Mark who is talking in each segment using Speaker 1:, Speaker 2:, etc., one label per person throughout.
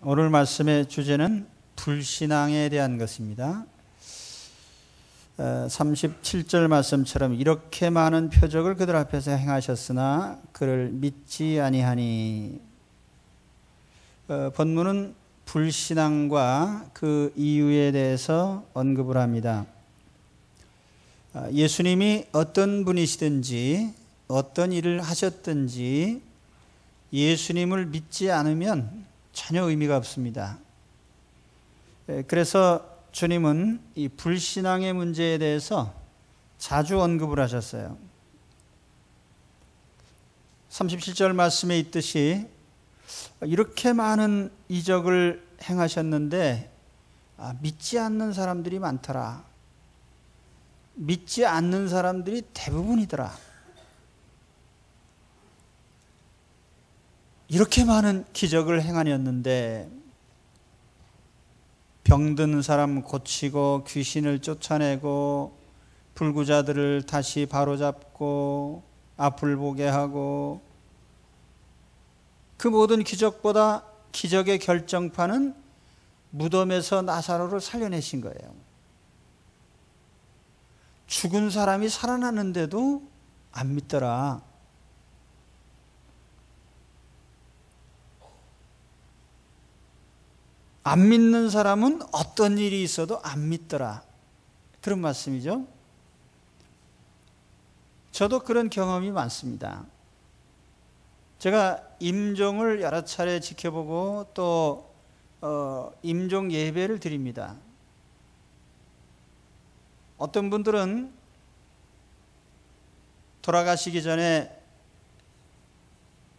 Speaker 1: 오늘 말씀의 주제는 불신앙에 대한 것입니다. 37절 말씀처럼 이렇게 많은 표적을 그들 앞에서 행하셨으나 그를 믿지 아니하니. 본문은 불신앙과 그 이유에 대해서 언급을 합니다. 예수님이 어떤 분이시든지 어떤 일을 하셨든지 예수님을 믿지 않으면 전혀 의미가 없습니다. 그래서 주님은 이 불신앙의 문제에 대해서 자주 언급을 하셨어요. 37절 말씀에 있듯이 이렇게 많은 이적을 행하셨는데 믿지 않는 사람들이 많더라. 믿지 않는 사람들이 대부분이더라. 이렇게 많은 기적을 행하였는데 병든 사람 고치고 귀신을 쫓아내고 불구자들을 다시 바로잡고 앞을 보게 하고, 그 모든 기적보다 기적의 결정판은 무덤에서 나사로를 살려내신 거예요. 죽은 사람이 살아났는데도 안 믿더라. 안 믿는 사람은 어떤 일이 있어도 안 믿더라. 그런 말씀이죠. 저도 그런 경험이 많습니다. 제가 임종을 여러 차례 지켜보고 또 임종 예배를 드립니다. 어떤 분들은 돌아가시기 전에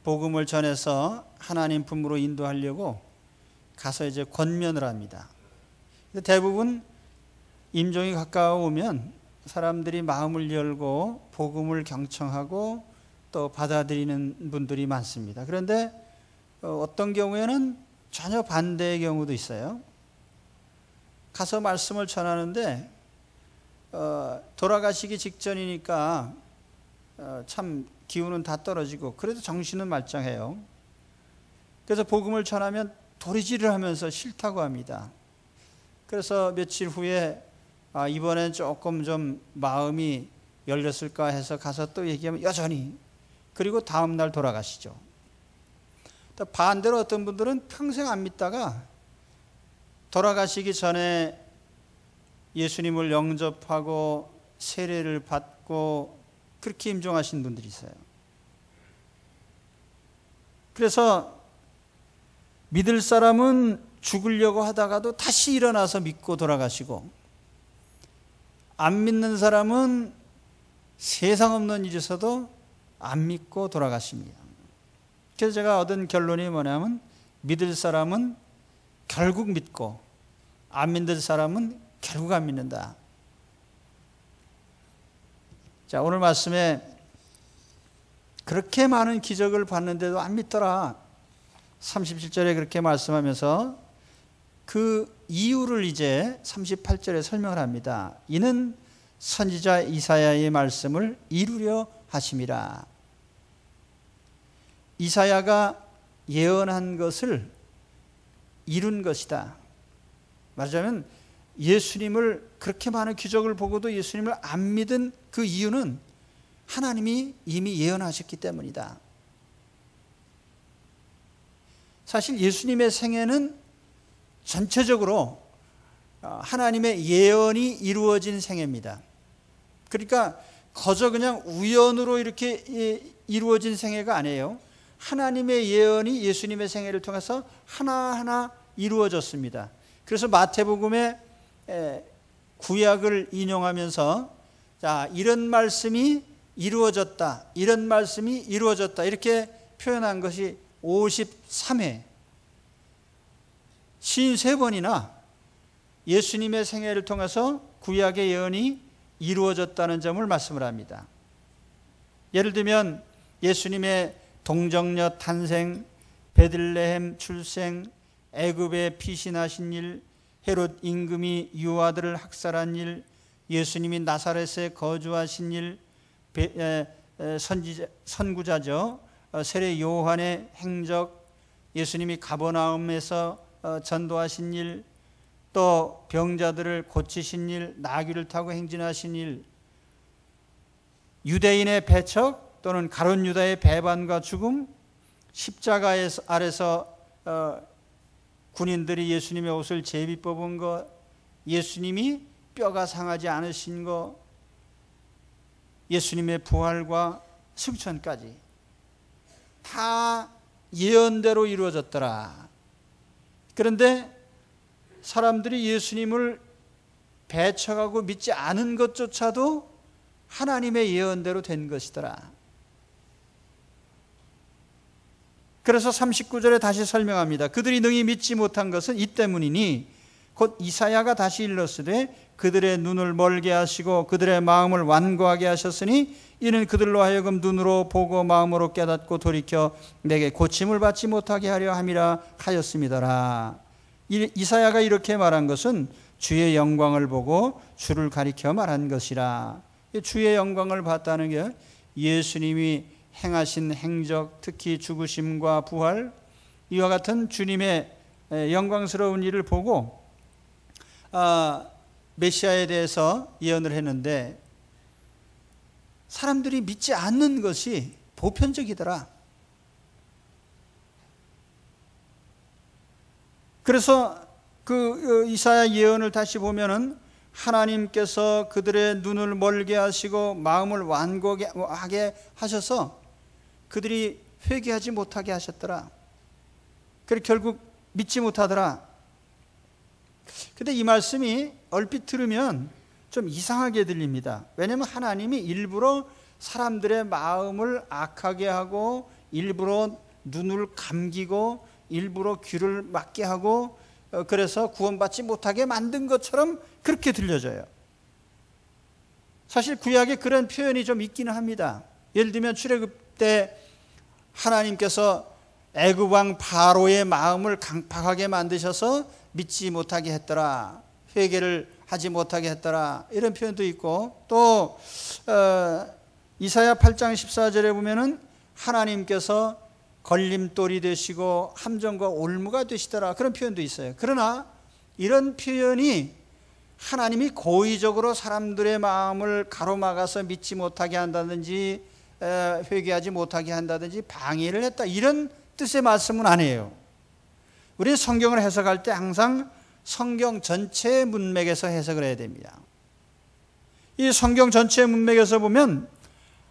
Speaker 1: 복음을 전해서 하나님 품으로 인도하려고 가서 이제 권면을 합니다. 대부분 임종이 가까워오면 사람들이 마음을 열고 복음을 경청하고 또 받아들이는 분들이 많습니다. 그런데 어떤 경우에는 전혀 반대의 경우도 있어요. 가서 말씀을 전하는데 돌아가시기 직전이니까 참 기운은 다 떨어지고 그래도 정신은 말짱해요. 그래서 복음을 전하면 도리질을 하면서 싫다고 합니다. 그래서 며칠 후에 이번엔 조금 좀 마음이 열렸을까 해서 가서 또 얘기하면 여전히, 그리고 다음 날 돌아가시죠. 또 반대로 어떤 분들은 평생 안 믿다가 돌아가시기 전에 예수님을 영접하고 세례를 받고 그렇게 임종하신 분들이 있어요. 그래서 믿을 사람은 죽으려고 하다가도 다시 일어나서 믿고 돌아가시고, 안 믿는 사람은 세상 없는 일에서도 안 믿고 돌아가십니다. 그래서 제가 얻은 결론이 뭐냐면 믿을 사람은 결국 믿고 안 믿는 사람은 결국 안 믿는다. 자, 오늘 말씀에 그렇게 많은 기적을 봤는데도 안 믿더라. 37절에 그렇게 말씀하면서 그 이유를 이제 38절에 설명을 합니다. 이는 선지자 이사야의 말씀을 이루려 하심이라. 이사야가 예언한 것을 이룬 것이다. 말하자면 예수님을, 그렇게 많은 기적을 보고도 예수님을 안 믿은 그 이유는 하나님이 이미 예언하셨기 때문이다. 사실 예수님의 생애는 전체적으로 하나님의 예언이 이루어진 생애입니다. 그러니까 거저 그냥 우연으로 이렇게 이루어진 생애가 아니에요. 하나님의 예언이 예수님의 생애를 통해서 하나하나 이루어졌습니다. 그래서 마태복음에 구약을 인용하면서 자, 이런 말씀이 이루어졌다, 이런 말씀이 이루어졌다, 이렇게 표현한 것이 53회, 53번이나 예수님의 생애를 통해서 구약의 예언이 이루어졌다는 점을 말씀을 합니다. 예를 들면 예수님의 동정녀 탄생, 베들레헴 출생, 애굽에 피신하신 일, 헤롯 임금이 유아들을 학살한 일, 예수님이 나사렛에 거주하신 일, 선구자죠. 세례 요한의 행적, 예수님이 가버나움에서 전도하신 일, 또 병자들을 고치신 일, 나귀를 타고 행진하신 일, 유대인의 배척 또는 가룟 유다의 배반과 죽음, 십자가 아래서 군인들이 예수님의 옷을 제비 뽑은 것, 예수님이 뼈가 상하지 않으신 것, 예수님의 부활과 승천까지 다 예언대로 이루어졌더라. 그런데 사람들이 예수님을 배척하고 믿지 않은 것조차도 하나님의 예언대로 된 것이더라. 그래서 39절에 다시 설명합니다. 그들이 능히 믿지 못한 것은 이 때문이니 곧 이사야가 다시 일렀으되 그들의 눈을 멀게 하시고 그들의 마음을 완고하게 하셨으니 이는 그들로 하여금 눈으로 보고 마음으로 깨닫고 돌이켜 내게 고침을 받지 못하게 하려 함이라 하였음이더라. 이사야가 이렇게 말한 것은 주의 영광을 보고 주를 가리켜 말한 것이라. 주의 영광을 봤다는 게 예수님이 행하신 행적, 특히 죽으심과 부활, 이와 같은 주님의 영광스러운 일을 보고 메시아에 대해서 예언을 했는데 사람들이 믿지 않는 것이 보편적이더라. 그래서 그 이사야 예언을 다시 보면은 하나님께서 그들의 눈을 멀게 하시고 마음을 완고하게 하셔서 그들이 회개하지 못하게 하셨더라. 그래서 결국 믿지 못하더라. 근데 이 말씀이 얼핏 들으면 좀 이상하게 들립니다. 왜냐하면 하나님이 일부러 사람들의 마음을 악하게 하고 일부러 눈을 감기고 일부러 귀를 막게 하고 그래서 구원받지 못하게 만든 것처럼 그렇게 들려져요. 사실 구약에 그런 표현이 좀 있기는 합니다. 예를 들면 출애굽 때 하나님께서 애굽 왕 바로의 마음을 강팍하게 만드셔서 믿지 못하게 했더라, 회개를 하지 못하게 했더라, 이런 표현도 있고, 또 이사야 8장 14절에 보면은 하나님께서 걸림돌이 되시고 함정과 올무가 되시더라, 그런 표현도 있어요. 그러나 이런 표현이 하나님이 고의적으로 사람들의 마음을 가로막아서 믿지 못하게 한다든지 회개하지 못하게 한다든지 방해를 했다, 이런 뜻의 말씀은 아니에요. 우리 성경을 해석할 때 항상 성경 전체의 문맥에서 해석을 해야 됩니다. 이 성경 전체의 문맥에서 보면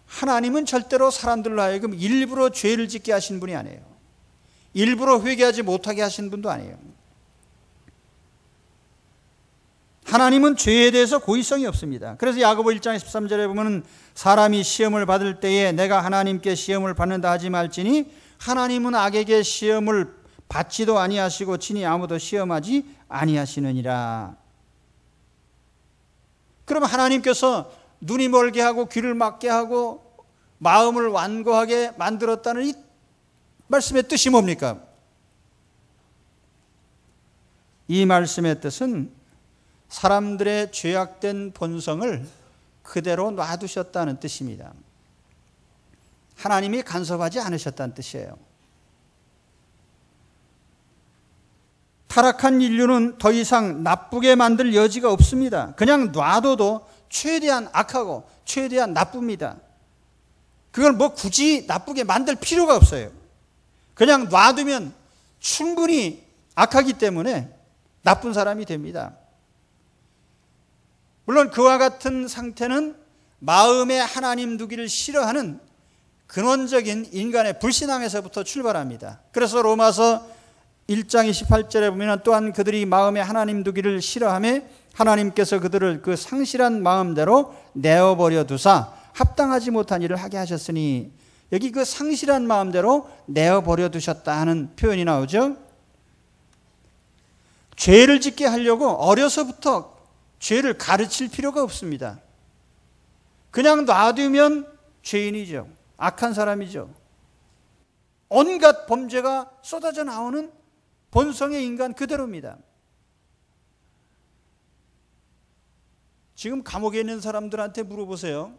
Speaker 1: 하나님은 절대로 사람들로 하여금 일부러 죄를 짓게 하신 분이 아니에요. 일부러 회개하지 못하게 하신 분도 아니에요. 하나님은 죄에 대해서 고의성이 없습니다. 그래서 야고보 1장 13절에 보면 사람이 시험을 받을 때에 내가 하나님께 시험을 받는다 하지 말지니 하나님은 악에게 시험을 받지도 아니하시고 친히 아무도 시험하지 아니하시느니라. 그러면 하나님께서 눈이 멀게 하고 귀를 막게 하고 마음을 완고하게 만들었다는 이 말씀의 뜻이 뭡니까? 이 말씀의 뜻은 사람들의 죄악된 본성을 그대로 놔두셨다는 뜻입니다. 하나님이 간섭하지 않으셨다는 뜻이에요. 타락한 인류는 더 이상 나쁘게 만들 여지가 없습니다. 그냥 놔둬도 최대한 악하고 최대한 나쁩니다. 그걸 뭐 굳이 나쁘게 만들 필요가 없어요. 그냥 놔두면 충분히 악하기 때문에 나쁜 사람이 됩니다. 물론 그와 같은 상태는 마음에 하나님 두기를 싫어하는 근원적인 인간의 불신앙에서부터 출발합니다. 그래서 로마서 1장 28절에 보면 또한 그들이 마음에 하나님 두기를 싫어하며 하나님께서 그들을 그 상실한 마음대로 내어버려 두사 합당하지 못한 일을 하게 하셨으니, 여기 그 상실한 마음대로 내어버려 두셨다 하는 표현이 나오죠. 죄를 짓게 하려고 어려서부터 죄를 가르칠 필요가 없습니다. 그냥 놔두면 죄인이죠. 악한 사람이죠. 온갖 범죄가 쏟아져 나오는 본성의 인간 그대로입니다. 지금 감옥에 있는 사람들한테 물어보세요.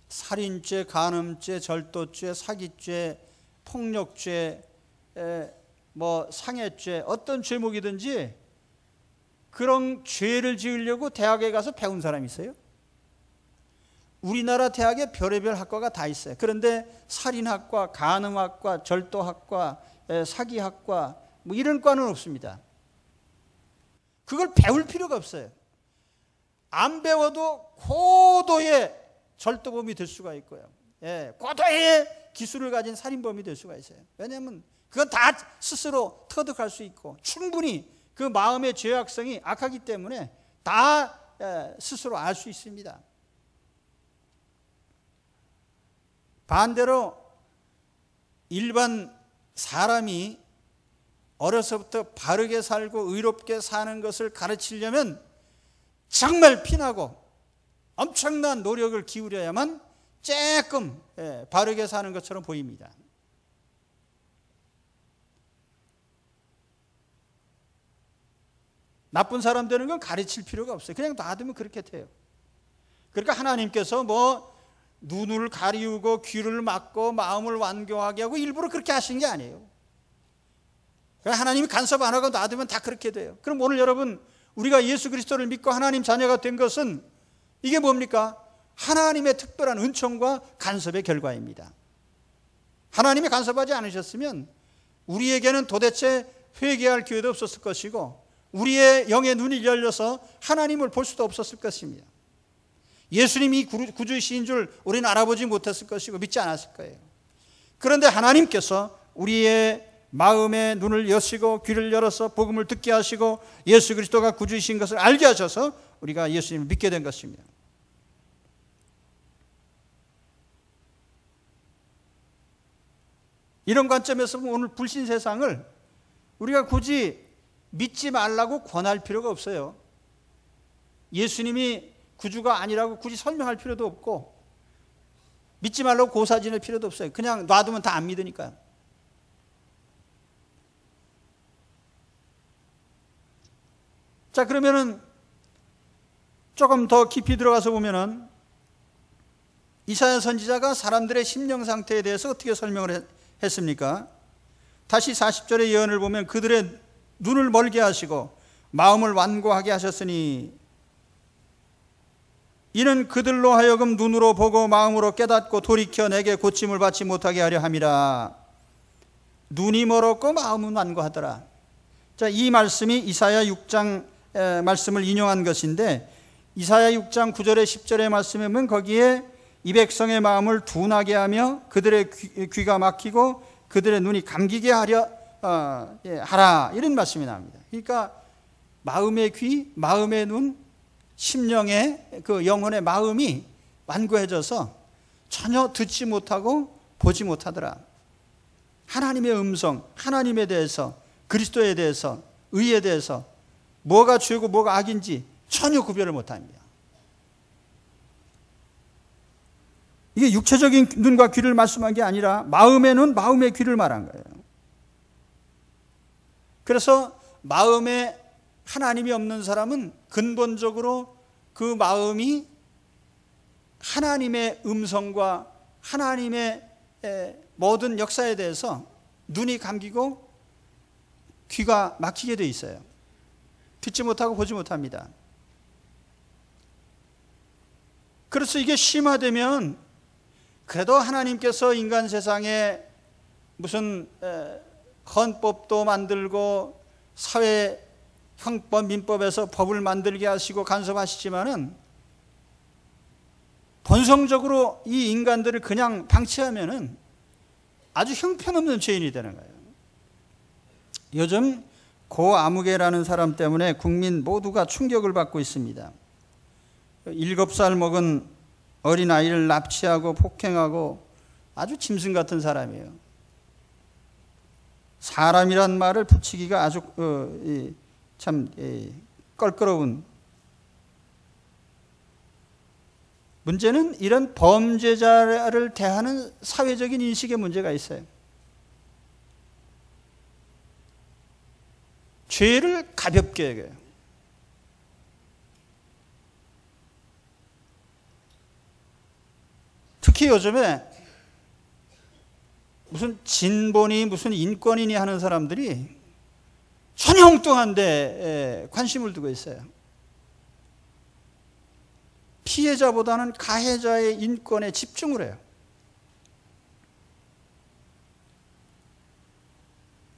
Speaker 1: 살인죄, 간음죄, 절도죄, 사기죄, 폭력죄, 뭐 상해죄, 어떤 죄목이든지 그런 죄를 지으려고 대학에 가서 배운 사람이 있어요? 우리나라 대학에 별의별 학과가 다 있어요. 그런데 살인학과, 간음학과, 절도학과, 사기학과 뭐 이런 과는 없습니다. 그걸 배울 필요가 없어요. 안 배워도 고도의 절도범이 될 수가 있고요. 고도의 기술을 가진 살인범이 될 수가 있어요. 왜냐하면 그건 다 스스로 터득할 수 있고 충분히 그 마음의 죄악성이 악하기 때문에 다 스스로 알 수 있습니다. 반대로 일반 사람이 어려서부터 바르게 살고 의롭게 사는 것을 가르치려면 정말 피나고 엄청난 노력을 기울여야만 조금 바르게 사는 것처럼 보입니다. 나쁜 사람 되는 건 가르칠 필요가 없어요. 그냥 놔두면 그렇게 돼요. 그러니까 하나님께서 뭐 눈을 가리우고 귀를 막고 마음을 완고하게 하고 일부러 그렇게 하신 게 아니에요. 하나님이 간섭 안 하고 놔두면 다 그렇게 돼요. 그럼 오늘 여러분 우리가 예수 그리스도를 믿고 하나님 자녀가 된 것은 이게 뭡니까? 하나님의 특별한 은총과 간섭의 결과입니다. 하나님이 간섭하지 않으셨으면 우리에게는 도대체 회개할 기회도 없었을 것이고 우리의 영의 눈이 열려서 하나님을 볼 수도 없었을 것입니다. 예수님이 구주이신 줄 우리는 알아보지 못했을 것이고 믿지 않았을 거예요. 그런데 하나님께서 우리의 마음의 눈을 여시고 귀를 열어서 복음을 듣게 하시고 예수 그리스도가 구주이신 것을 알게 하셔서 우리가 예수님을 믿게 된 것입니다. 이런 관점에서 보면 오늘 불신 세상을 우리가 굳이 믿지 말라고 권할 필요가 없어요. 예수님이 구주가 아니라고 굳이 설명할 필요도 없고 믿지 말라고 고사지낼 필요도 없어요. 그냥 놔두면 다 안 믿으니까요. 자, 그러면은 조금 더 깊이 들어가서 보면은 이사야 선지자가 사람들의 심령 상태에 대해서 어떻게 설명을 했습니까? 다시 40절의 예언을 보면 그들의 눈을 멀게 하시고 마음을 완고하게 하셨으니 이는 그들로 하여금 눈으로 보고 마음으로 깨닫고 돌이켜 내게 고침을 받지 못하게 하려 함이라. 눈이 멀었고 마음은 완고하더라. 자, 이 말씀이 이사야 6장 말씀을 인용한 것인데 이사야 6장 9절에 10절의 말씀에 보면 거기에 이 백성의 마음을 둔하게 하며 그들의 귀가 막히고 그들의 눈이 감기게 하라 이런 말씀이 나옵니다. 그러니까 마음의 귀, 마음의 눈, 심령의 그 영혼의 마음이 완고해져서 전혀 듣지 못하고 보지 못하더라. 하나님의 음성, 하나님에 대해서, 그리스도에 대해서, 의에 대해서 뭐가 죄고 뭐가 악인지 전혀 구별을 못합니다. 이게 육체적인 눈과 귀를 말씀한 게 아니라 마음의 눈, 마음의 귀를 말한 거예요. 그래서 마음에 하나님이 없는 사람은 근본적으로 그 마음이 하나님의 음성과 하나님의 모든 역사에 대해서 눈이 감기고 귀가 막히게 돼 있어요. 듣지 못하고 보지 못합니다. 그래서 이게 심화되면 그래도 하나님께서 인간 세상에 무슨 헌법도 만들고 사회 형법, 민법에서 법을 만들게 하시고 간섭하시지만은 본성적으로 이 인간들을 그냥 방치하면은 아주 형편없는 죄인이 되는 거예요. 요즘 고 아무개라는 사람 때문에 국민 모두가 충격을 받고 있습니다. 7살 먹은 어린아이를 납치하고 폭행하고 아주 짐승 같은 사람이에요. 사람이란 말을 붙이기가 아주 참 껄끄러운. 문제는 이런 범죄자를 대하는 사회적인 인식의 문제가 있어요. 죄를 가볍게 여겨요. 특히 요즘에 무슨 진보니 무슨 인권이니 하는 사람들이 전혀 엉뚱한데 관심을 두고 있어요. 피해자보다는 가해자의 인권에 집중을 해요.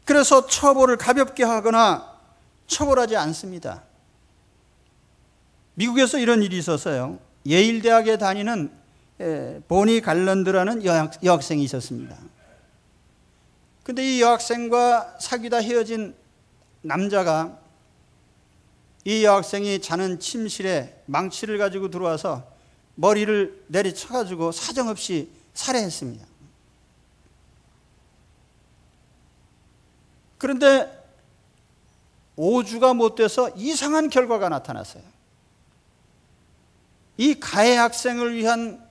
Speaker 1: 그래서 처벌을 가볍게 하거나 처벌하지 않습니다. 미국에서 이런 일이 있었어요. 예일 대학에 다니는 보니 갈런드라는 여학생이 있었습니다. 근데 이 여학생과 사귀다 헤어진 남자가 이 여학생이 자는 침실에 망치를 가지고 들어와서 머리를 내리쳐가지고 사정없이 살해했습니다. 그런데 5주가 못 돼서 이상한 결과가 나타났어요. 이 가해 학생을 위한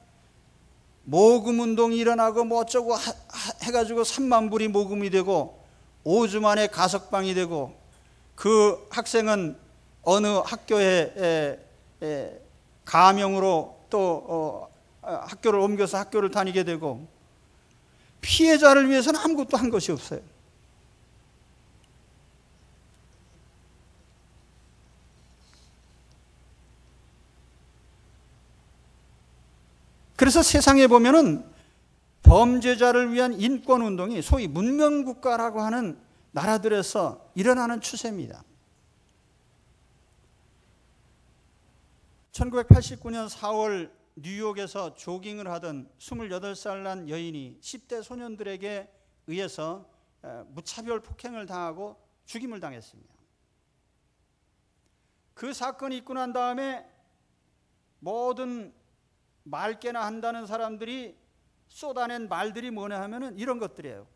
Speaker 1: 모금 운동이 일어나고 뭐 어쩌고 해가지고 3만 불이 모금이 되고 5주 만에 가석방이 되고 그 학생은 어느 학교에 가명으로 또 학교를 옮겨서 학교를 다니게 되고 피해자를 위해서는 아무것도 한 것이 없어요. 그래서 세상에 보면은 범죄자를 위한 인권운동이 소위 문명국가라고 하는 나라들에서 일어나는 추세입니다. 1989년 4월 뉴욕에서 조깅을 하던 28살 난 여인이 10대 소년들에게 의해서 무차별 폭행을 당하고 죽임을 당했습니다. 그 사건이 있고 난 다음에 모든 맑게나 한다는 사람들이 쏟아낸 말들이 뭐냐 하면은 이런 것들이에요.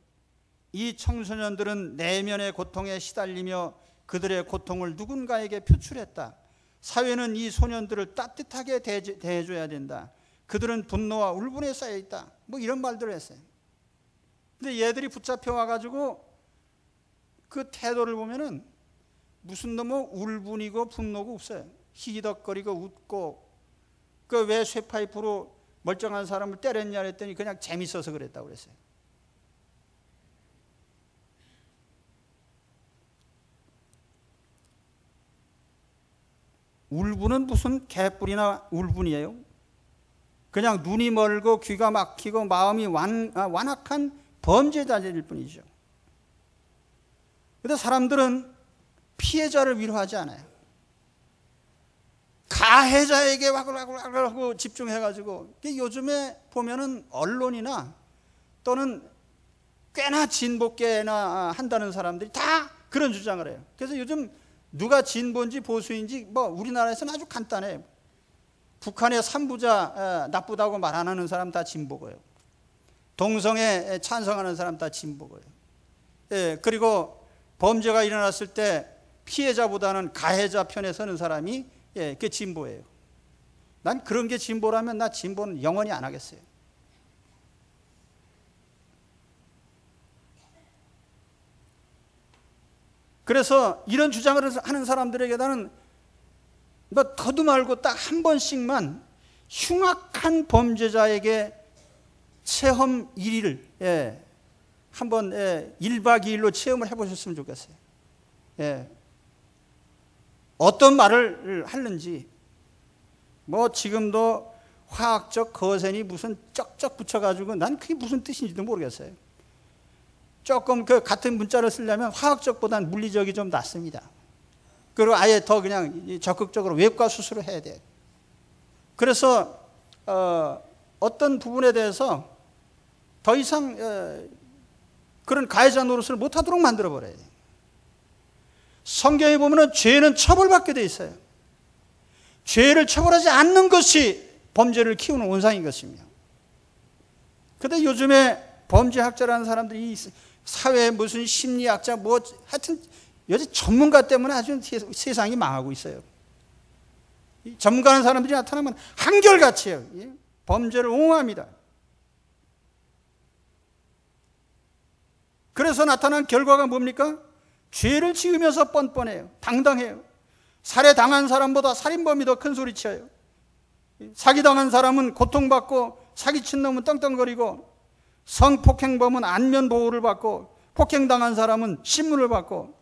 Speaker 1: 이 청소년들은 내면의 고통에 시달리며 그들의 고통을 누군가에게 표출했다. 사회는 이 소년들을 따뜻하게 대해줘야 된다. 그들은 분노와 울분에 쌓여 있다. 뭐 이런 말들을 했어요. 근데 얘들이 붙잡혀 와가지고 그 태도를 보면은 무슨 뭐 울분이고 분노가 없어요. 히히덕거리고 웃고 그 왜 쇠파이프로 멀쩡한 사람을 때렸냐 했더니 그냥 재밌어서 그랬다고 그랬어요. 울분은 무슨 개뿔이나 울분이에요. 그냥 눈이 멀고 귀가 막히고 마음이 완악한 범죄자일 뿐이죠. 그런데 사람들은 피해자를 위로하지 않아요. 가해자에게 와글와글 집중해가지고 요즘에 보면은 언론이나 또는 꽤나 진보계나 한다는 사람들이 다 그런 주장을 해요. 그래서 요즘 누가 진보인지 보수인지 뭐 우리나라에서는 아주 간단해요. 북한의 삼부자 나쁘다고 말 안 하는 사람 다 진보고요. 동성애 찬성하는 사람 다 진보고요. 예, 그리고 범죄가 일어났을 때 피해자보다는 가해자 편에 서는 사람이 그게 진보예요. 난 그런 게 진보라면 나 진보는 영원히 안 하겠어요. 그래서 이런 주장을 하는 사람들에게 나는 뭐 더도 말고 딱 한 번씩만 흉악한 범죄자에게 체험 1일을 한번 1박 2일로 체험을 해보셨으면 좋겠어요. 어떤 말을 하는지 뭐 지금도 화학적 거센이 무슨 쩍쩍 붙여가지고 난 그게 무슨 뜻인지도 모르겠어요. 조금 그 같은 문자를 쓰려면 화학적보다는 물리적이 좀 낫습니다. 그리고 아예 더 그냥 적극적으로 외과 수술을 해야 돼요. 그래서 어떤 부분에 대해서 더 이상 그런 가해자 노릇을 못하도록 만들어버려야 돼요. 성경에 보면 죄는 처벌받게 돼 있어요. 죄를 처벌하지 않는 것이 범죄를 키우는 원상인 것입니다. 그런데 요즘에 범죄학자라는 사람들이 사회 무슨 심리학자 뭐 하여튼 요즘 전문가 때문에 아주 세상이 망하고 있어요. 전문가라는 사람들이 나타나면 한결같이 해요. 범죄를 옹호합니다. 그래서 나타난 결과가 뭡니까? 죄를 지으면서 뻔뻔해요. 당당해요. 살해당한 사람보다 살인범이 더 큰 소리 쳐요. 사기당한 사람은 고통받고 사기친 놈은 떵떵거리고 성폭행범은 안면 보호를 받고, 폭행당한 사람은 신문을 받고,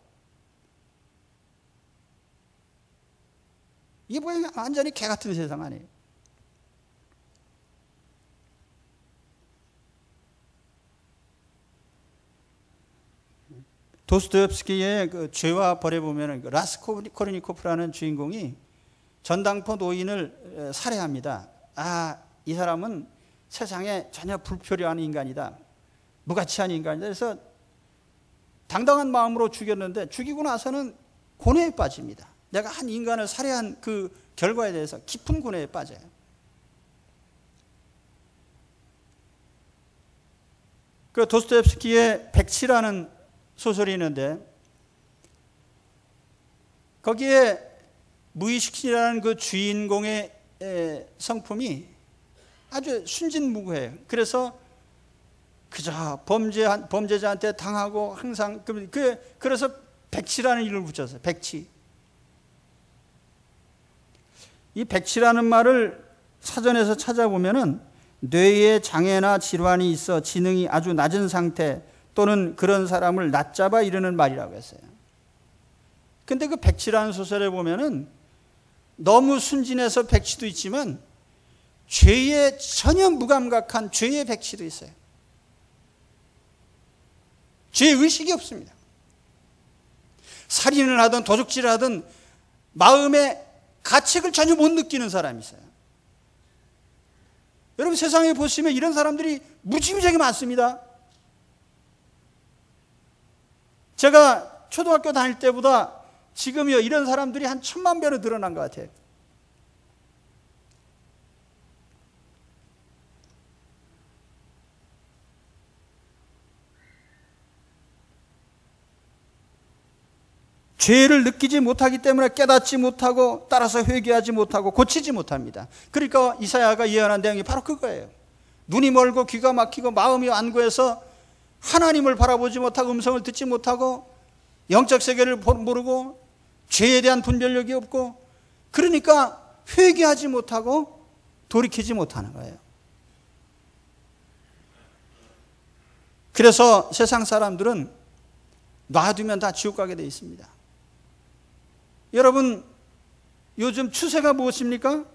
Speaker 1: 이게 뭐야? 완전히 개 같은 세상 아니에요. 도스토옙스키의 그 죄와 벌에 보면은 라스콜니코프라는 주인공이 전당포 노인을 살해합니다. 아, 이 사람은 세상에 전혀 불필요한 인간이다, 무가치한 인간이다. 그래서 당당한 마음으로 죽였는데, 죽이고 나서는 고뇌에 빠집니다. 내가 한 인간을 살해한 그 결과에 대해서 깊은 고뇌에 빠져요. 그 도스토옙스키의 백치라는 소설이 있는데, 거기에 무의식이라는 그 주인공의 성품이 아주 순진무구해요. 그래서 그저 범죄자한테 당하고 항상, 그래서 백치라는 이름을 붙였어요. 백치. 이 백치라는 말을 사전에서 찾아보면은 뇌에 장애나 질환이 있어 지능이 아주 낮은 상태, 또는 그런 사람을 낮잡아 이르는 말이라고 했어요. 근데 그 백치라는 소설에 보면은 너무 순진해서 백치도 있지만 죄에 전혀 무감각한 죄의 백치도 있어요. 죄의식이 없습니다. 살인을 하든 도둑질을 하든 마음의 가책을 전혀 못 느끼는 사람이 있어요. 여러분, 세상에 보시면 이런 사람들이 무지무지하게 많습니다. 제가 초등학교 다닐 때보다 지금요, 이런 사람들이 한 1000만 배로 늘어난 것 같아요. 죄를 느끼지 못하기 때문에 깨닫지 못하고, 따라서 회개하지 못하고 고치지 못합니다. 그러니까 이사야가 예언한 내용이 바로 그거예요. 눈이 멀고 귀가 막히고 마음이 완고해서 하나님을 바라보지 못하고 음성을 듣지 못하고 영적 세계를 모르고 죄에 대한 분별력이 없고, 그러니까 회개하지 못하고 돌이키지 못하는 거예요. 그래서 세상 사람들은 놔두면 다 지옥 가게 되어 있습니다. 여러분, 요즘 추세가 무엇입니까?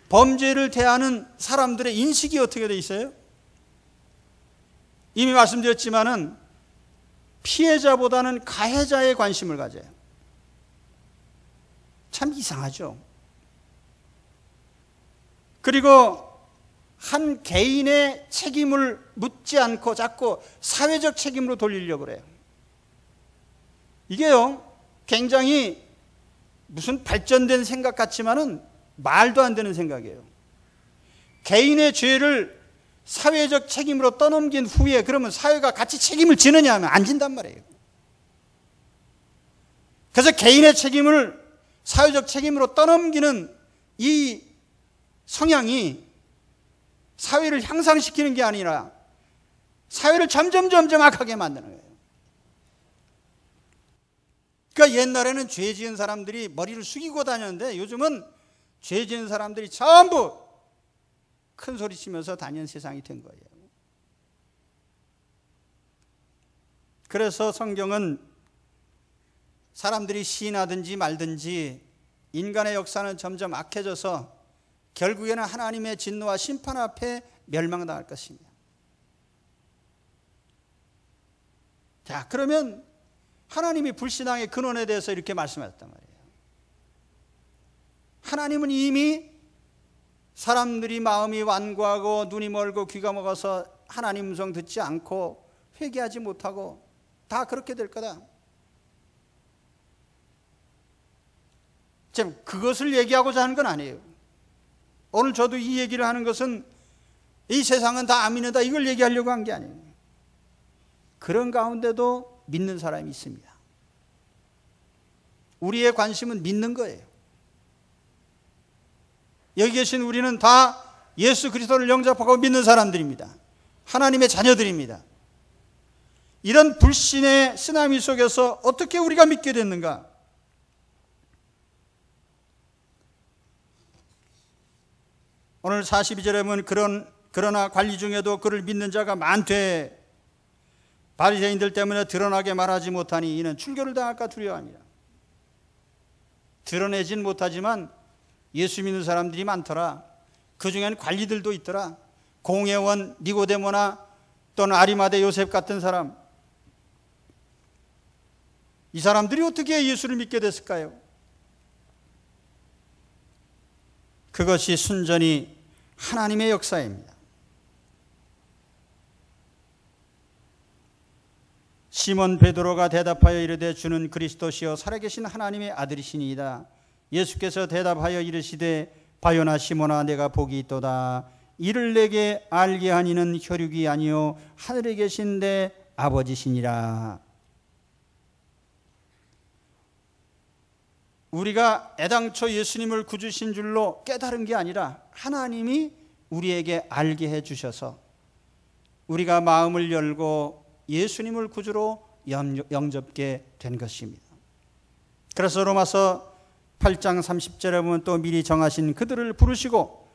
Speaker 1: 범죄를 대하는 사람들의 인식이 어떻게 되어 있어요? 이미 말씀드렸지만은 피해자보다는 가해자에 관심을 가져요. 참 이상하죠. 그리고 한 개인의 책임을 묻지 않고 자꾸 사회적 책임으로 돌리려고 그래요. 이게요, 굉장히 무슨 발전된 생각 같지만은 말도 안 되는 생각이에요. 개인의 죄를 사회적 책임으로 떠넘긴 후에 그러면 사회가 같이 책임을 지느냐 하면 안 진단 말이에요. 그래서 개인의 책임을 사회적 책임으로 떠넘기는 이 성향이 사회를 향상시키는 게 아니라 사회를 점점 악하게 만드는 거예요. 그러니까 옛날에는 죄 지은 사람들이 머리를 숙이고 다녔는데 요즘은 죄 지은 사람들이 전부 큰 소리 치면서 다니는 세상이 된 거예요. 그래서 성경은 사람들이 시인하든지 말든지 인간의 역사는 점점 악해져서 결국에는 하나님의 진노와 심판 앞에 멸망당할 것입니다. 자, 그러면 하나님이 불신앙의 근원에 대해서 이렇게 말씀하셨단 말이에요. 하나님은 이미 사람들이 마음이 완고하고 눈이 멀고 귀가 먹어서 하나님 음성 듣지 않고 회개하지 못하고 다 그렇게 될 거다. 지금 그것을 얘기하고자 하는 건 아니에요. 오늘 저도 이 얘기를 하는 것은 이 세상은 다 안 믿는다 이걸 얘기하려고 한 게 아니에요. 그런 가운데도 믿는 사람이 있습니다. 우리의 관심은 믿는 거예요. 여기 계신 우리는 다 예수 그리스도를 영접하고 믿는 사람들입니다. 하나님의 자녀들입니다. 이런 불신의 쓰나미 속에서 어떻게 우리가 믿게 됐는가? 오늘 42절에 보면 그러나 관리 중에도 그를 믿는 자가 많되 바리새인들 때문에 드러나게 말하지 못하니 이는 출교를 당할까 두려워합니다. 드러내진 못하지만 예수 믿는 사람들이 많더라. 그 중에는 관리들도 있더라. 공회원 니고데모나 또는 아리마대 요셉 같은 사람. 이 사람들이 어떻게 예수를 믿게 됐을까요? 그것이 순전히 하나님의 역사입니다. 시몬 베드로가 대답하여 이르되 주는 그리스도시요 살아계신 하나님의 아들이시니이다. 예수께서 대답하여 이르시되 바요나 시몬아 내가 복이 있도다. 이를 내게 알게 하니는 혈육이 아니요 하늘에 계신 내 아버지시니라. 우리가 애당초 예수님을 구주신 줄로 깨달은 게 아니라 하나님이 우리에게 알게 해주셔서 우리가 마음을 열고 예수님을 구주로 영접게 된 것입니다. 그래서 로마서 8장 30절에 보면 또 미리 정하신 그들을 부르시고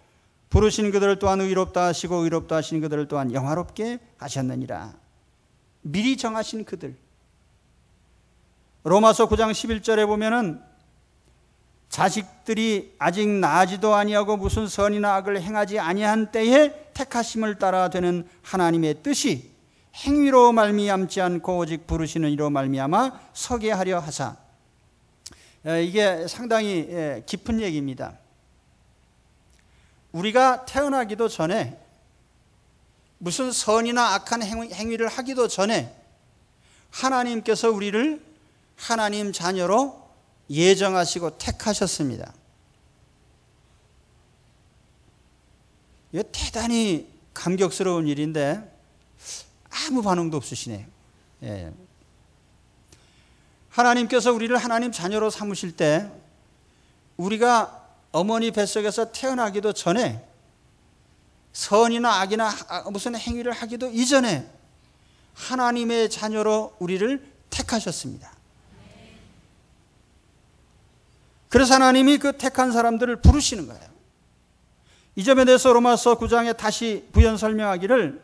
Speaker 1: 부르신 그들을 또한 의롭다 하시고 의롭다 하신 그들을 또한 영화롭게 하셨느니라. 미리 정하신 그들. 로마서 9장 11절에 보면은 자식들이 아직 나지도 아니하고 무슨 선이나 악을 행하지 아니한 때에 택하심을 따라 되는 하나님의 뜻이 행위로 말미암지 않고 오직 부르시는 이로 말미암아 서게 하려 하사. 이게 상당히 깊은 얘기입니다. 우리가 태어나기도 전에 무슨 선이나 악한 행위를 하기도 전에 하나님께서 우리를 하나님 자녀로 예정하시고 택하셨습니다. 이거 대단히 감격스러운 일인데 아무 반응도 없으시네요. 예. 하나님께서 우리를 하나님 자녀로 삼으실 때 우리가 어머니 뱃속에서 태어나기도 전에 선이나 악이나 무슨 행위를 하기도 이전에 하나님의 자녀로 우리를 택하셨습니다. 그래서 하나님이 그 택한 사람들을 부르시는 거예요. 이 점에 대해서 로마서 9장에 다시 부연 설명하기를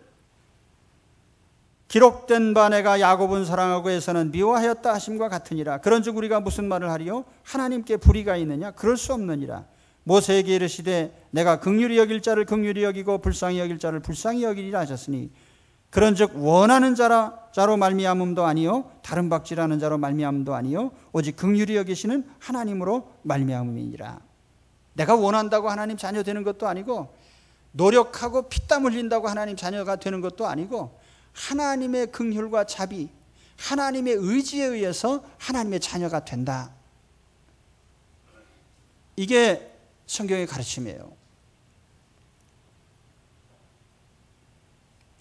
Speaker 1: 기록된 바 내가 야곱은 사랑하고 에서는 미워하였다 하심과 같으니라. 그런즉 우리가 무슨 말을 하리요? 하나님께 불의가 있느냐? 그럴 수 없느니라. 모세에게 이르시되 내가 긍휼히 여길 자를 긍휼히 여기고 불쌍히 여길 자를 불쌍히 여기리라 하셨으니 그런즉 원하는 자로 말미암음도 아니요 다른 박질하는 자로 말미암음도 아니요 오직 긍휼히 여기시는 하나님으로 말미암음이니라. 내가 원한다고 하나님 자녀 되는 것도 아니고 노력하고 피땀 흘린다고 하나님 자녀가 되는 것도 아니고 하나님의 긍휼과 자비, 하나님의 의지에 의해서 하나님의 자녀가 된다. 이게 성경의 가르침이에요.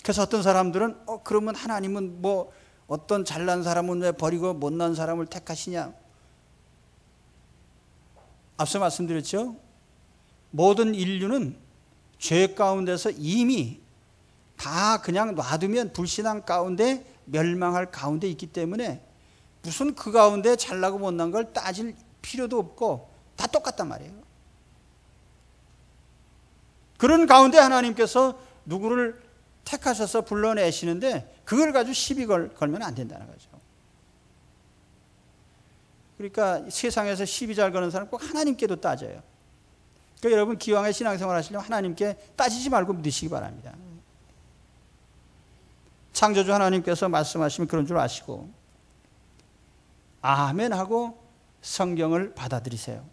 Speaker 1: 그래서 어떤 사람들은 그러면 하나님은 뭐 어떤 잘난 사람은 왜 버리고 못난 사람을 택하시냐? 앞서 말씀드렸죠. 모든 인류는 죄 가운데서 이미 다 그냥 놔두면 불신앙 가운데 멸망할 가운데 있기 때문에 무슨 그 가운데 잘나고 못난 걸 따질 필요도 없고 다 똑같단 말이에요. 그런 가운데 하나님께서 누구를 택하셔서 불러내시는데 그걸 가지고 시비 걸면 안 된다는 거죠. 그러니까 세상에서 시비 잘 거는 사람 꼭 하나님께도 따져요. 그러니까 여러분 기왕에 신앙생활 하시려면 하나님께 따지지 말고 믿으시기 바랍니다. 창조주 하나님께서 말씀하시면 그런 줄 아시고 아멘 하고 성경을 받아들이세요.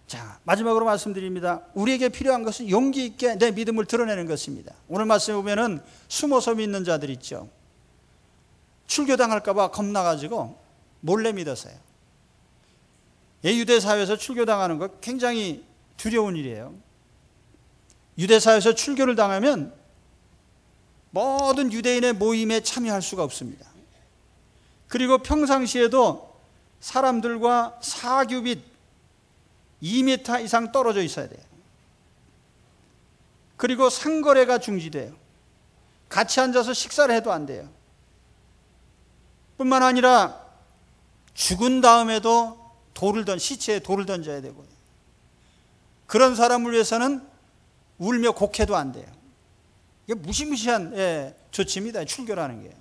Speaker 1: 자, 마지막으로 말씀드립니다. 우리에게 필요한 것은 용기 있게 내 믿음을 드러내는 것입니다. 오늘 말씀에 보면은 숨어서 믿는 자들 있죠. 출교당할까 봐 겁나가지고 몰래 믿었어요. 유대 사회에서 출교당하는 거 굉장히 두려운 일이에요. 유대 사회에서 출교를 당하면 모든 유대인의 모임에 참여할 수가 없습니다. 그리고 평상시에도 사람들과 사규빗 2m 이상 떨어져 있어야 돼요. 그리고 상거래가 중지돼요. 같이 앉아서 식사를 해도 안 돼요. 뿐만 아니라 죽은 다음에도 시체에 돌을 던져야 되고, 그런 사람을 위해서는 울며 곡해도 안 돼요. 이게 무시무시한 조치입니다. 출교라는 게.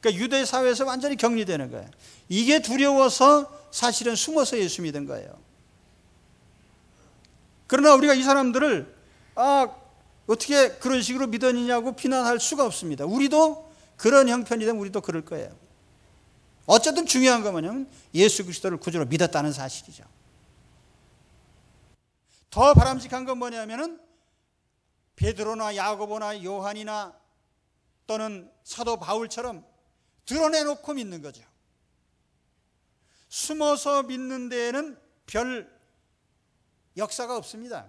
Speaker 1: 그러니까 유대 사회에서 완전히 격리되는 거예요. 이게 두려워서 사실은 숨어서 예수 믿은 거예요. 그러나 우리가 이 사람들을 어떻게 그런 식으로 믿었느냐고 비난할 수가 없습니다. 우리도 그런 형편이 되면 우리도 그럴 거예요. 어쨌든 중요한 건 뭐냐면 예수 그리스도를 구주로 믿었다는 사실이죠. 더 바람직한 건 뭐냐면은 베드로나 야고보나 요한이나 또는 사도 바울처럼 드러내놓고 믿는 거죠. 숨어서 믿는 데에는 별 역사가 없습니다.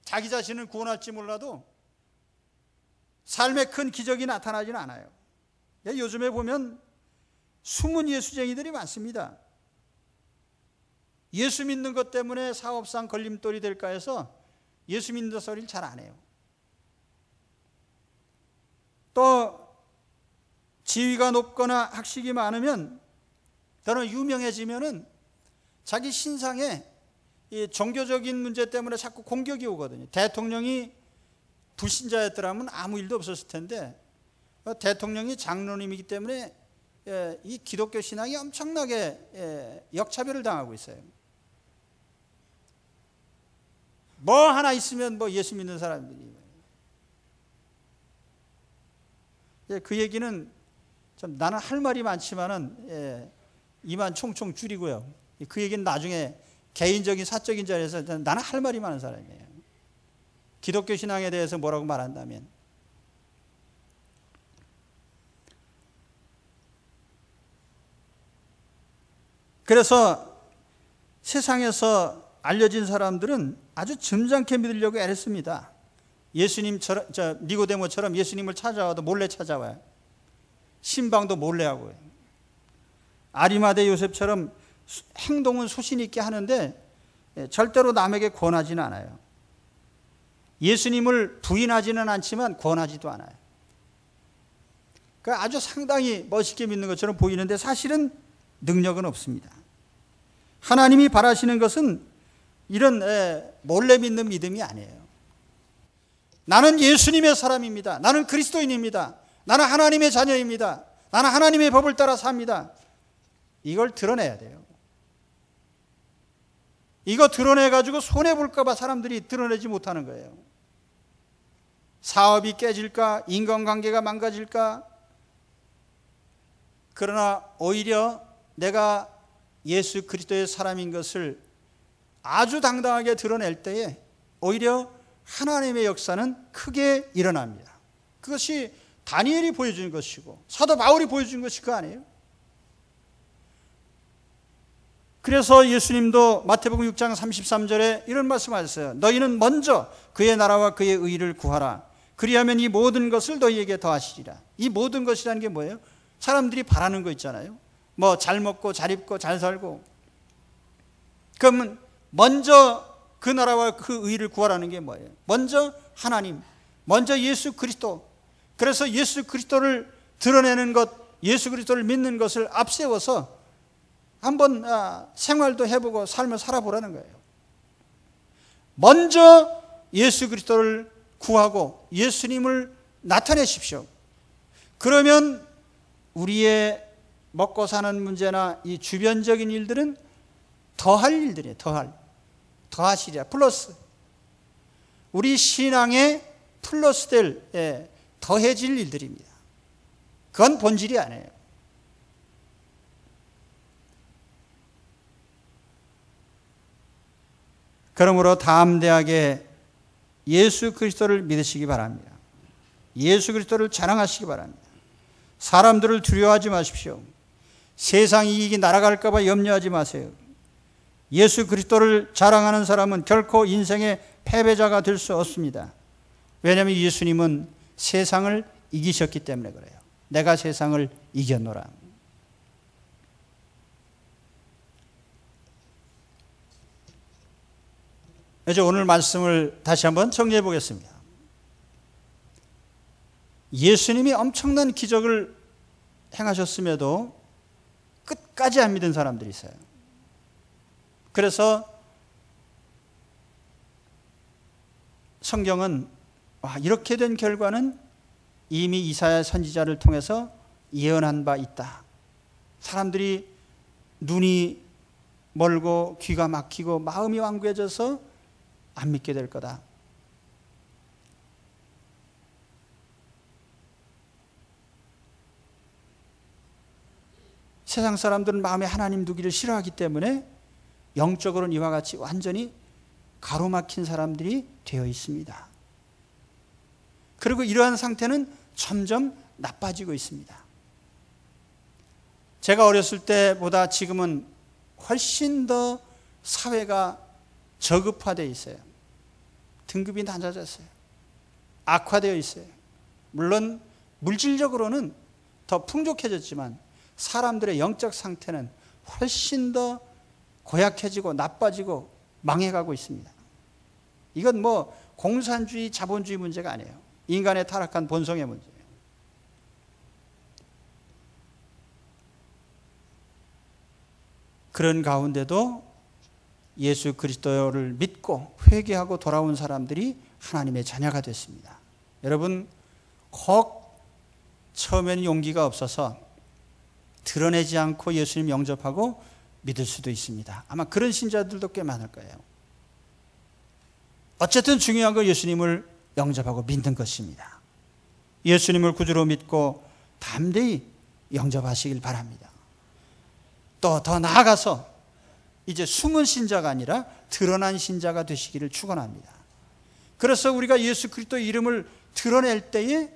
Speaker 1: 자기 자신을 구원할지 몰라도 삶에 큰 기적이 나타나지는 않아요. 요즘에 보면 숨은 예수쟁이들이 많습니다. 예수 믿는 것 때문에 사업상 걸림돌이 될까 해서 예수 믿는 소리를 잘 안 해요. 또 지위가 높거나 학식이 많으면, 또는 유명해지면은 자기 신상에 이 종교적인 문제 때문에 자꾸 공격이 오거든요. 대통령이 불신자였더라면 아무 일도 없었을 텐데, 대통령이 장로님이기 때문에 이 기독교 신앙이 엄청나게 역차별을 당하고 있어요. 뭐 하나 있으면 뭐 예수 믿는 사람들이. 그 얘기는 좀 나는 할 말이 많지만은 이만 총총 줄이고요. 그 얘기는 나중에 개인적인 사적인 자리에서 나는 할 말이 많은 사람이에요. 기독교 신앙에 대해서 뭐라고 말한다면. 그래서 세상에서 알려진 사람들은 아주 점잖게 믿으려고 애를 씁니다. 예수님처럼, 니고데모처럼 예수님을 찾아와도 몰래 찾아와요. 신방도 몰래 하고요. 아리마대 요셉처럼 행동은 소신 있게 하는데 절대로 남에게 권하지는 않아요. 예수님을 부인하지는 않지만 권하지도 않아요. 그러니까 아주 상당히 멋있게 믿는 것처럼 보이는데 사실은 능력은 없습니다. 하나님이 바라시는 것은 이런 몰래 믿는 믿음이 아니에요. 나는 예수님의 사람입니다. 나는 그리스도인입니다. 나는 하나님의 자녀입니다. 나는 하나님의 법을 따라 삽니다. 이걸 드러내야 돼요. 이거 드러내가지고 손해볼까 봐 사람들이 드러내지 못하는 거예요. 사업이 깨질까? 인간관계가 망가질까? 그러나 오히려 내가 예수 그리스도의 사람인 것을 아주 당당하게 드러낼 때에 오히려 하나님의 역사는 크게 일어납니다. 그것이 다니엘이 보여준 것이고 사도 바울이 보여준 것이 그거 아니에요? 그래서 예수님도 마태복음 6장 33절에 이런 말씀하셨어요. 너희는 먼저 그의 나라와 그의 의를 구하라. 그리하면 이 모든 것을 너희에게 더하시리라. 이 모든 것이라는 게 뭐예요? 사람들이 바라는 거 있잖아요. 뭐 잘 먹고 잘 입고 잘 살고. 그러면 먼저 그 나라와 그 의를 구하라는 게 뭐예요? 먼저 하나님, 먼저 예수 그리스도. 그래서 예수 그리스도를 드러내는 것, 예수 그리스도를 믿는 것을 앞세워서 한번 생활도 해보고 삶을 살아보라는 거예요. 먼저 예수 그리스도를 구하고 예수님을 나타내십시오. 그러면 우리의 먹고 사는 문제나 이 주변적인 일들은 더할 일들이에요. 더하시리라. 플러스. 우리 신앙에 플러스 될, 더해질 일들입니다. 그건 본질이 아니에요. 그러므로 담대하게 예수 그리스도를 믿으시기 바랍니다. 예수 그리스도를 자랑하시기 바랍니다. 사람들을 두려워하지 마십시오. 세상 이익이 날아갈까 봐 염려하지 마세요. 예수 그리스도를 자랑하는 사람은 결코 인생의 패배자가 될 수 없습니다. 왜냐하면 예수님은 세상을 이기셨기 때문에 그래요. 내가 세상을 이겼노라. 이제 오늘 말씀을 다시 한번 정리해 보겠습니다. 예수님이 엄청난 기적을 행하셨음에도 끝까지 안 믿은 사람들이 있어요. 그래서 성경은 이렇게 된 결과는 이미 이사야 선지자를 통해서 예언한 바 있다. 사람들이 눈이 멀고 귀가 막히고 마음이 완고해져서 안 믿게 될 거다. 세상 사람들은 마음에 하나님 두기를 싫어하기 때문에 영적으로는 이와 같이 완전히 가로막힌 사람들이 되어 있습니다. 그리고 이러한 상태는 점점 나빠지고 있습니다. 제가 어렸을 때보다 지금은 훨씬 더 사회가 저급화되어 있어요. 등급이 낮아졌어요. 악화되어 있어요. 물론 물질적으로는 더 풍족해졌지만 사람들의 영적 상태는 훨씬 더 고약해지고 나빠지고 망해가고 있습니다. 이건 뭐 공산주의, 자본주의 문제가 아니에요. 인간의 타락한 본성의 문제예요. 그런 가운데도 예수 그리스도를 믿고 회개하고 돌아온 사람들이 하나님의 자녀가 됐습니다. 여러분, 혹 처음에는 용기가 없어서 드러내지 않고 예수님 영접하고 믿을 수도 있습니다. 아마 그런 신자들도 꽤 많을 거예요. 어쨌든 중요한 건 예수님을 영접하고 믿는 것입니다. 예수님을 구주로 믿고 담대히 영접하시길 바랍니다. 또 더 나아가서 이제 숨은 신자가 아니라 드러난 신자가 되시기를 축원합니다. 그래서 우리가 예수 그리스도의 이름을 드러낼 때에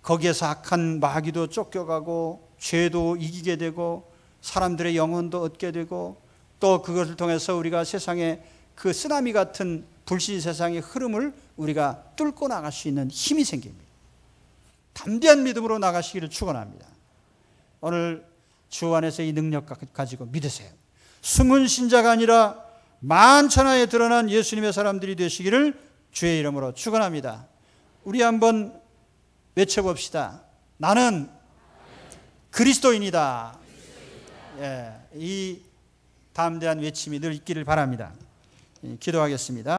Speaker 1: 거기에서 악한 마귀도 쫓겨가고 죄도 이기게 되고 사람들의 영혼도 얻게 되고 또 그것을 통해서 우리가 세상의 그 쓰나미 같은 불신 세상의 흐름을 우리가 뚫고 나갈 수 있는 힘이 생깁니다. 담대한 믿음으로 나가시기를 축원합니다. 오늘 주 안에서 이 능력 가지고 믿으세요. 숨은 신자가 아니라 만천하에 드러난 예수님의 사람들이 되시기를 주의 이름으로 축원합니다. 우리 한번 외쳐봅시다. 나는 그리스도인이다. 이 담대한 외침이 늘 있기를 바랍니다. 기도하겠습니다.